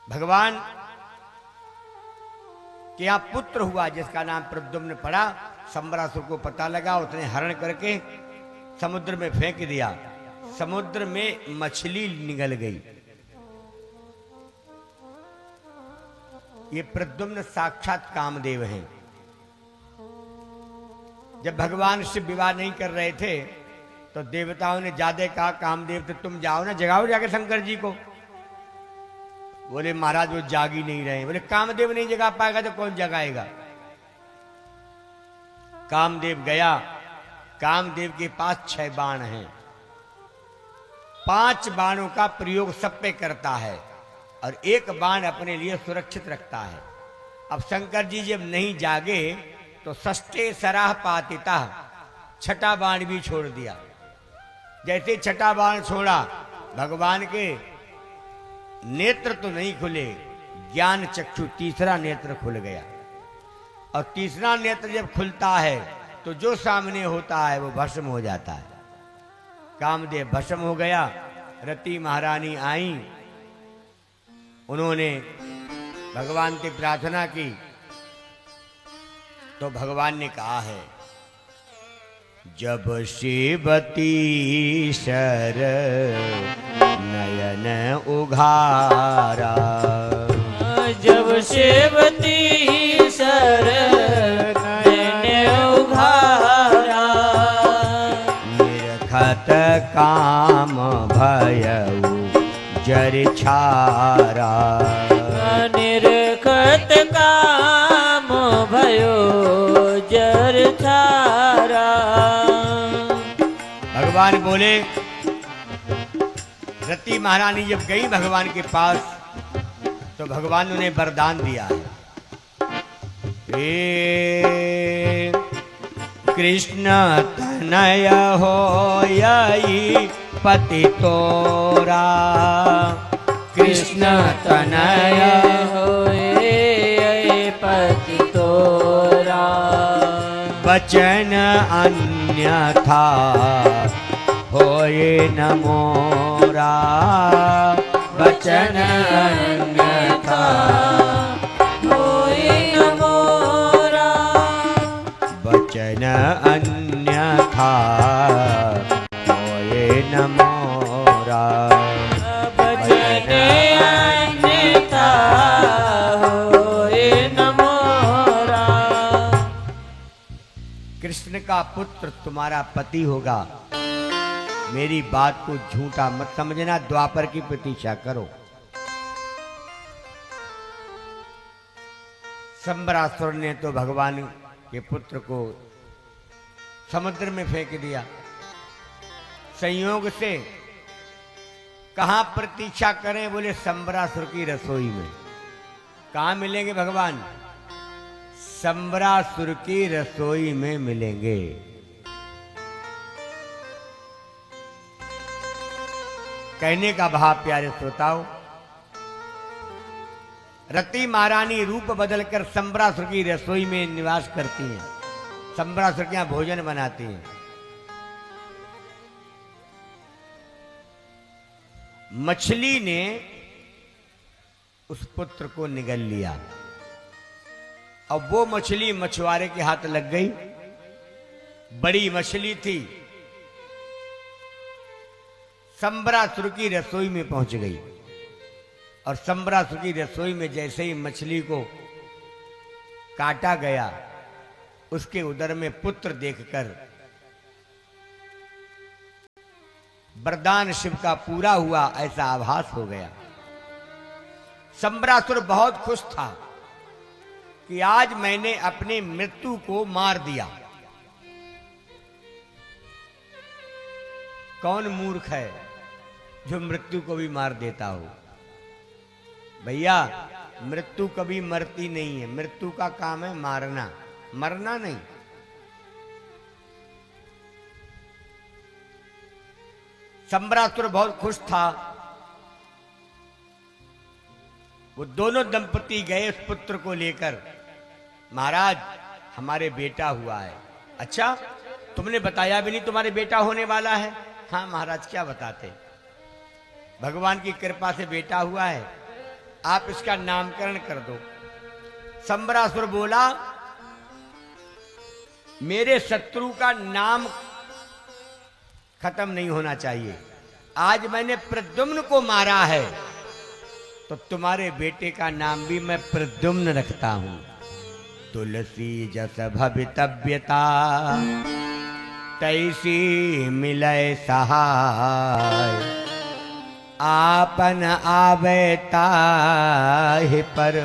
भगवान के यहां पुत्र हुआ जिसका नाम प्रद्युम्न पड़ा। संबरासुर को पता लगा, उसने हरण करके समुद्र में फेंक दिया। समुद्र में मछली निगल गई। ये प्रद्युम्न साक्षात कामदेव हैं। जब भगवान शिव विवाह नहीं कर रहे थे तो देवताओं ने ज्यादा कहा, कामदेव तो तुम जाओ ना, जगाओ जाके शंकर जी को। बोले महाराज वो जाग ही नहीं रहे। बोले कामदेव नहीं जगा पाएगा तो कौन जगाएगा। कामदेव गया। कामदेव के पास 6 बाण हैं। 5 बाणों का प्रयोग सब पे करता है और 1 बाण अपने लिए सुरक्षित रखता है। अब शंकर जी जब नहीं जागे तो षष्ठे सराह पातिता, 6ठा बाण भी छोड़ दिया। जैसे 6ठा बाण छोड़ा, भगवान के नेत्र तो नहीं खुले, ज्ञान चक्षु तीसरा नेत्र खुल गया। और तीसरा नेत्र जब खुलता है तो जो सामने होता है वो भस्म हो जाता है। कामदेव भस्म हो गया। रति महारानी आई, उन्होंने भगवान से प्रार्थना की तो भगवान ने कहा है, जब शिवती शर नयन उघारा, जब शिवती शर नयन उघारा, निरखत काम भयउ जर छारा, निरखत काम भयो जर छारा। भगवान बोले, रति महारानी जब गई भगवान के पास तो भगवान ने उन्हें वरदान दिया है, कृष्ण तनय हो यही पति तोरा, कृष्ण तनय होए पति तोरा, वचन अन्यथा होए न मोरा, वचन अन्यथा होए न मोरा, वचन अन्यथा होए न मोरा, वचन अन्यथा होए न मोरा। कृष्ण का पुत्र तुम्हारा पति होगा, मेरी बात को झूठा मत समझना, द्वापर की प्रतीक्षा करो। संबरासुर ने तो भगवान के पुत्र को समुद्र में फेंक दिया। संयोग से कहां प्रतीक्षा करें, बोले संबरासुर की रसोई में। कहां मिलेंगे भगवान? संबरासुर की रसोई में मिलेंगे। कहने का भाव प्यारे श्रोताओं, रति महारानी रूप बदलकर संबरासुर की रसोई में निवास करती हैं। संबरासुर के यहां भोजन बनाती हैं। मछली ने उस पुत्र को निगल लिया। अब वो मछली मछुआरे के हाथ लग गई। बड़ी मछली थी, संबरासुर की रसोई में पहुंच गई। और संबरासुर की रसोई में जैसे ही मछली को काटा गया, उसके उदर में पुत्र देखकर वरदान शिव का पूरा हुआ ऐसा आभास हो गया। संबरासुर बहुत खुश था कि आज मैंने अपने मृत्यु को मार दिया। कौन मूर्ख है जो मृत्यु को भी मार देता हो? भैया, मृत्यु कभी मरती नहीं है। मृत्यु का काम है मारना, मरना नहीं। संबरासुर बहुत खुश था। वो दोनों दंपति गए उस पुत्र को लेकर, महाराज हमारे बेटा हुआ है। अच्छा, तुमने बताया भी नहीं तुम्हारे बेटा होने वाला है? हाँ महाराज, क्या बताते? भगवान की कृपा से बेटा हुआ है। आप इसका नामकरण कर दो। संबरासुर बोला, मेरे शत्रु का नाम खत्म नहीं होना चाहिए। आज मैंने प्रद्युम्न को मारा है, तो तुम्हारे बेटे का नाम भी मैं प्रद्युम्न रखता हूं। तुलसी जस भवितव्यता तैसी मिलय सहाय, आपन आवे ताहि पर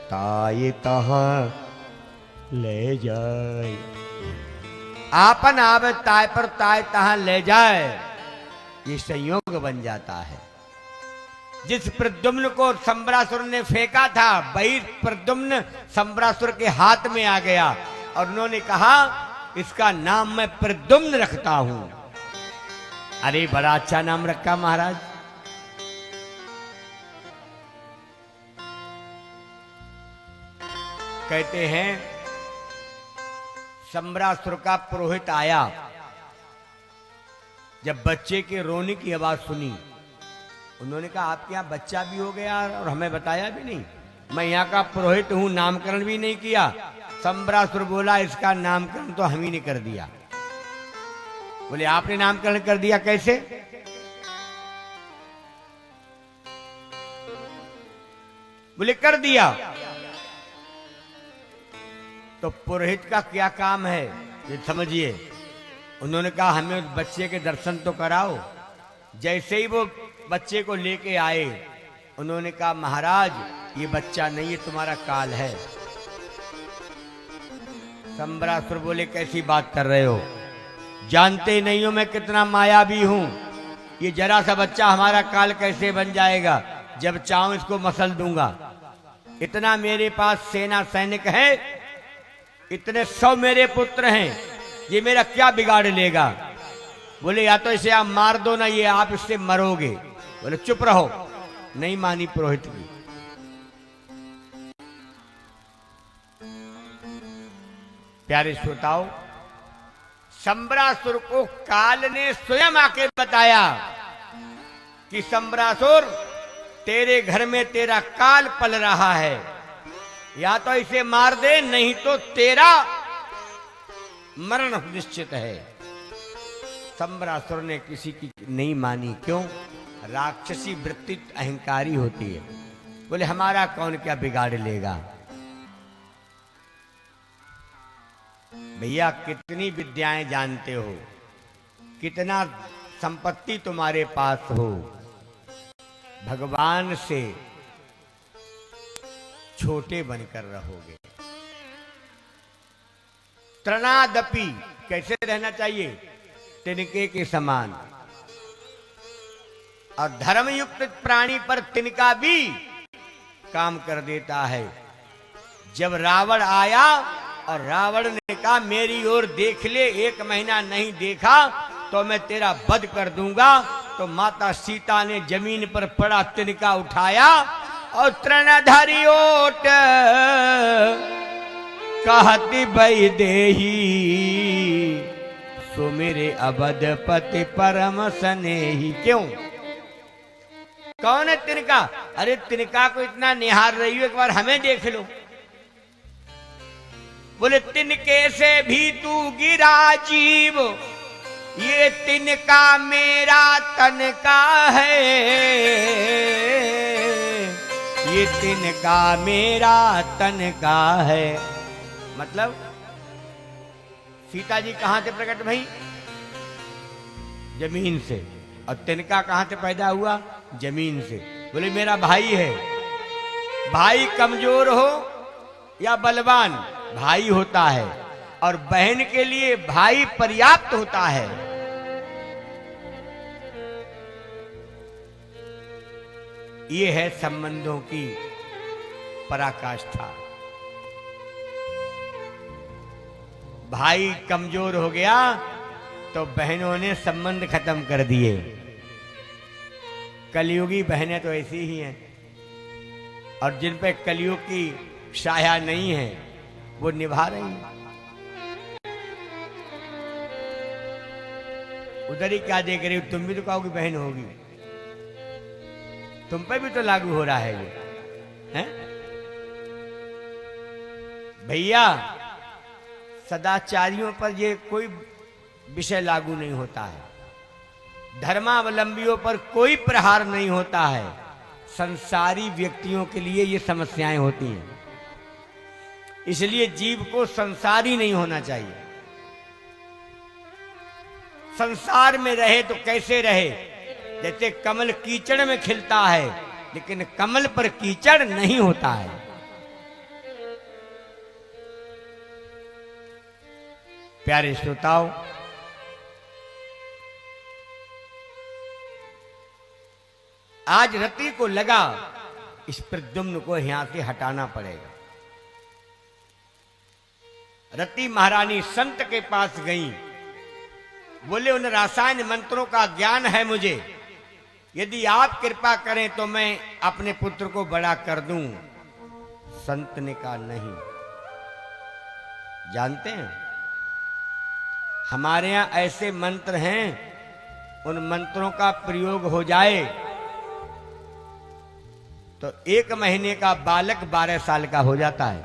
ताय तहाँ ले जाए। आपन आवे ताय पर ताय तहाँ ले जाए, ये संयोग बन जाता है। जिस प्रद्युम्न को संबरासुर ने फेंका था, वही प्रद्युम्न संबरासुर के हाथ में आ गया और उन्होंने कहा, इसका नाम मैं प्रद्युम्न रखता हूं। अरे बड़ा अच्छा नाम रखा महाराज। कहते हैं संबरासुर का पुरोहित आया, जब बच्चे के रोने की आवाज सुनी, उन्होंने कहा आपके यहाँ बच्चा भी हो गया और हमें बताया भी नहीं। मैं यहाँ का पुरोहित हूं, नामकरण भी नहीं किया। संबरासुर बोला, इसका नामकरण तो हम ही ने कर दिया। बोले आपने नामकरण कर दिया, कैसे? बोले कर दिया। तो पुरोहित का क्या काम है ये समझिए। उन्होंने कहा हमें उस बच्चे के दर्शन तो कराओ। जैसे ही वो बच्चे को लेके आए, उन्होंने कहा महाराज ये बच्चा नहीं, ये तुम्हारा काल है। संबरासुर बोले कैसी बात कर रहे हो, जानते नहीं हो मैं कितना मायावी हूं। ये जरा सा बच्चा हमारा काल कैसे बन जाएगा? जब चाहूं इसको मसल दूंगा। इतना मेरे पास सेना सैनिक है, इतने 100 मेरे पुत्र हैं, ये मेरा क्या बिगाड़ लेगा? बोले या तो इसे आप मार दो ना, ये आप इससे मरोगे। बोले चुप रहो। नहीं मानी पुरोहित की। प्यारे श्रोताओ, संबरासुर को काल ने स्वयं आके बताया कि संबरासुर तेरे घर में तेरा काल पल रहा है, या तो इसे मार दे नहीं तो तेरा मरण निश्चित है। संबरासुर ने किसी की नहीं मानी। क्यों? राक्षसी वृत्ति अहंकारी होती है। बोले हमारा कौन क्या बिगाड़ लेगा? भैया कितनी विद्याएं जानते हो, कितना संपत्ति तुम्हारे पास हो, भगवान से छोटे बनकर रहोगे। त्रणादपि कैसे रहना चाहिए? तिनके के समान। और धर्मयुक्त प्राणी पर तिनका भी काम कर देता है। जब रावण आया और रावण ने कहा मेरी ओर देख ले, 1 महीना नहीं देखा तो मैं तेरा वध कर दूंगा, तो माता सीता ने जमीन पर पड़ा तिनका उठाया और तृणधारी ओट कहती बई देही, सो मेरे अवधपति परम स्नेही। क्यों? कौन है तिनका? अरे तिनका को इतना निहार रही हो, एक बार हमें देख लो। बोले तिनके से भी तू गिरा जीव, ये तिनका मेरा तन का है, ये तिनका मेरा तन का है। मतलब सीता जी कहां से प्रकट भई? जमीन से। और तिनका कहां से पैदा हुआ? जमीन से। बोले मेरा भाई है। भाई कमजोर हो या बलवान, भाई होता है, और बहन के लिए भाई पर्याप्त होता है। ये है संबंधों की पराकाष्ठा। भाई कमजोर हो गया तो बहनों ने संबंध खत्म कर दिए। कलयुगी बहनें तो ऐसी ही हैं, और जिन पे कलयुग की छाया नहीं है वो निभा रही हैं। उधर ही क्या देख रही हो? तुम भी तो कहोगी बहन होगी। तुम पे भी तो लागू हो रहा है ये, हैं? भैया, सदाचारियों पर ये कोई विषय लागू नहीं होता है, धर्मावलंबियों पर कोई प्रहार नहीं होता है, संसारी व्यक्तियों के लिए ये समस्याएं होती हैं। इसलिए जीव को संसारी नहीं होना चाहिए। संसार में रहे तो कैसे रहे? जैसे कमल कीचड़ में खिलता है, लेकिन कमल पर कीचड़ नहीं होता है। प्यारे श्रोताओं, आज रति को लगा इस प्रद्युम्न को यहां से हटाना पड़ेगा। रति महारानी संत के पास गई, बोले उन रासायन मंत्रों का ज्ञान है मुझे, यदि आप कृपा करें तो मैं अपने पुत्र को बड़ा कर दूं। संत ने कहा नहीं। जानते हैं हमारे यहां ऐसे मंत्र हैं, उन मंत्रों का प्रयोग हो जाए तो 1 महीने का बालक 12 साल का हो जाता है,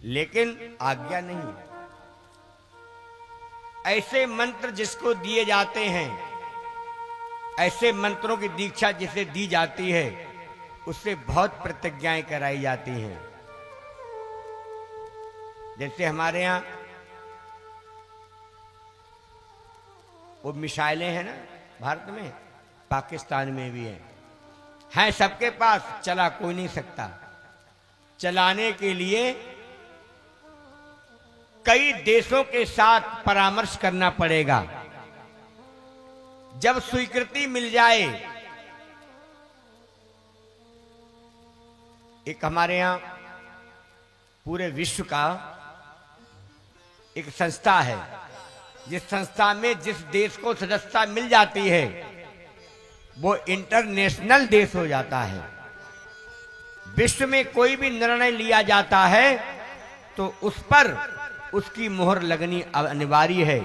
लेकिन आज्ञा नहीं। ऐसे मंत्र जिसको दिए जाते हैं, ऐसे मंत्रों की दीक्षा जिसे दी जाती है, उससे बहुत प्रतिज्ञाएं कराई जाती हैं। जैसे हमारे यहां वो मिसाइलें हैं ना, भारत में, पाकिस्तान में भी हैं सबके पास, चला कोई नहीं सकता। चलाने के लिए कई देशों के साथ परामर्श करना पड़ेगा। जब स्वीकृति मिल जाए, एक हमारे यहां पूरे विश्व का एक संस्था है, जिस संस्था में जिस देश को सदस्यता मिल जाती है वो इंटरनेशनल देश हो जाता है। विश्व में कोई भी निर्णय लिया जाता है तो उस पर उसकी मोहर लगनी अनिवार्य है।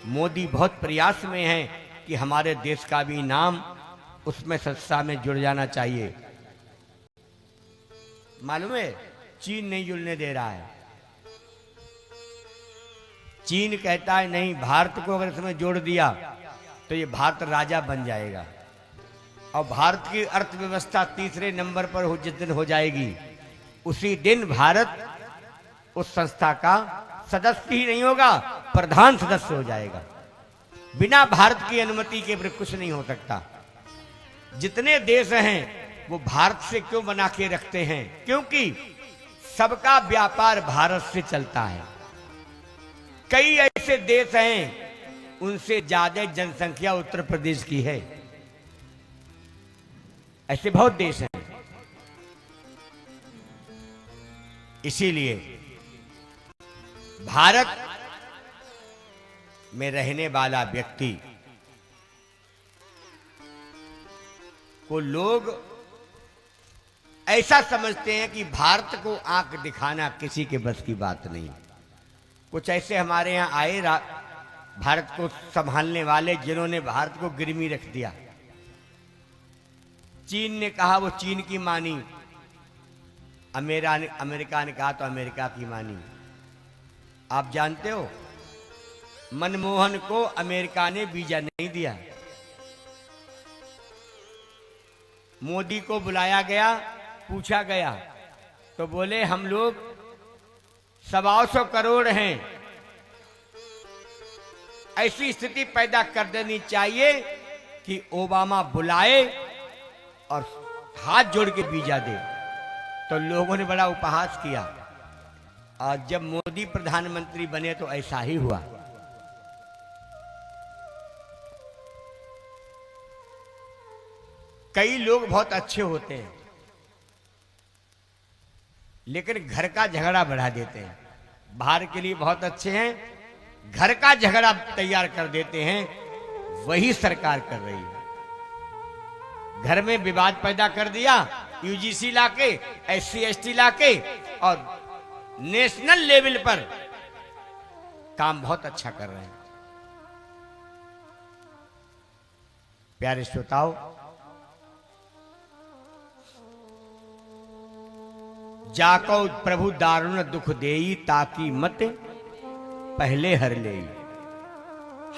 मोदी बहुत प्रयास में है कि हमारे देश का भी नाम उसमें सदस्यता में जुड़ जाना चाहिए। मालूम है, चीन नहीं जुड़ने दे रहा है। चीन कहता है नहीं, भारत को अगर इसमें जोड़ दिया तो ये भारत राजा बन जाएगा और भारत की अर्थव्यवस्था 3रे नंबर पर जिस दिन हो जाएगी, उसी दिन भारत उस संस्था का सदस्य ही नहीं होगा, प्रधान सदस्य हो जाएगा। बिना भारत की अनुमति के फिर कुछ नहीं हो सकता। जितने देश हैं वो भारत से क्यों बना के रखते हैं? क्योंकि सबका व्यापार भारत से चलता है। कई ऐसे देश हैं उनसे ज्यादा जनसंख्या उत्तर प्रदेश की है, ऐसे बहुत देश हैं। इसीलिए भारत में रहने वाला व्यक्ति को लोग ऐसा समझते हैं कि भारत को आंख दिखाना किसी के बस की बात नहीं। कुछ ऐसे हमारे यहां आए भारत को संभालने वाले, जिन्होंने भारत को गिरमी रख दिया। चीन ने कहा वो चीन की मानी, अमेरिका ने कहा तो अमेरिका की मानी। आप जानते हो मनमोहन को अमेरिका ने वीजा नहीं दिया। मोदी को बुलाया गया, पूछा गया तो बोले हम लोग 125 करोड़ हैं। ऐसी स्थिति पैदा कर देनी चाहिए कि ओबामा बुलाए और हाथ जोड़ के वीजा दे। तो लोगों ने बड़ा उपहास किया और जब मोदी प्रधानमंत्री बने तो ऐसा ही हुआ। कई लोग बहुत अच्छे होते हैं लेकिन घर का झगड़ा बढ़ा देते हैं। बाहर के लिए बहुत अच्छे हैं, घर का झगड़ा तैयार कर देते हैं। वही सरकार कर रही है। घर में विवाद पैदा कर दिया, यूजीसी लाके, एससी एसटी लाके, और नेशनल लेवल पर काम बहुत अच्छा कर रहे हैं। प्यारे श्रोताओं, जाको प्रभु दारुण दुख देई ताकि मत पहले हर ले।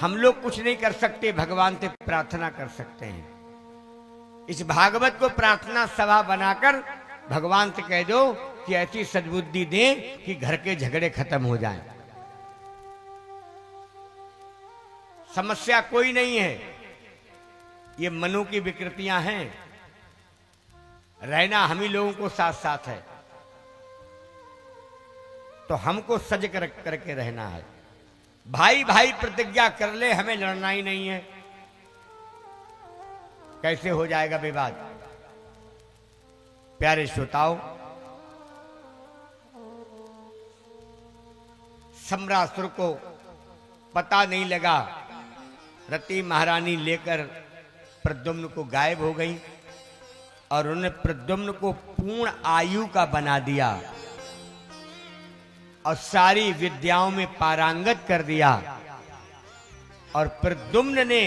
हम लोग कुछ नहीं कर सकते, भगवान से प्रार्थना कर सकते हैं। इस भागवत को प्रार्थना सभा बनाकर भगवान से कह दो कि ऐसी सद्बुद्धि दें कि घर के झगड़े खत्म हो जाएं। समस्या कोई नहीं है, ये मनु की विकृतियां हैं। रहना हम ही लोगों को साथ साथ है, तो हमको सज करके रहना है। भाई भाई प्रतिज्ञा कर ले, हमें लड़ना ही नहीं है। कैसे हो जाएगा विवाद? प्यारे श्रोताओं, सम्रासुर को पता नहीं लगा, रति महारानी लेकर प्रद्युम्न को गायब हो गई और उन्होंने प्रद्युम्न को पूर्ण आयु का बना दिया और सारी विद्याओं में पारंगत कर दिया। और प्रद्युम्न ने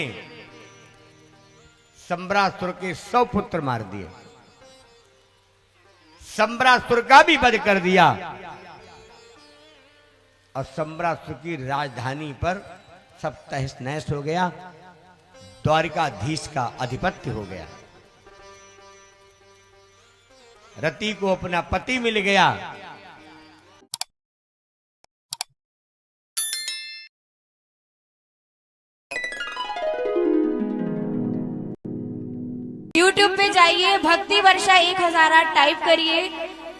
सम्रासुर के 100 पुत्र मार दिए, सम्रासुर का भी वध कर दिया और सम्रासुर की राजधानी पर सब तहस नहस हो गया। द्वारिकाधीश का आधिपत्य हो गया। रति को अपना पति मिल गया। YouTube पे जाइए, भक्ति वर्षा 1008 टाइप करिए,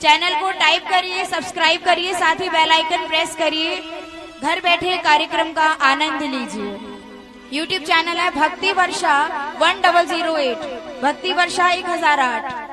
चैनल को टाइप करिए, सब्सक्राइब करिए, साथ ही बेल आइकन प्रेस करिए। घर बैठे कार्यक्रम का आनंद लीजिए। YouTube चैनल है भक्ति वर्षा 1008, भक्ति वर्षा 1008।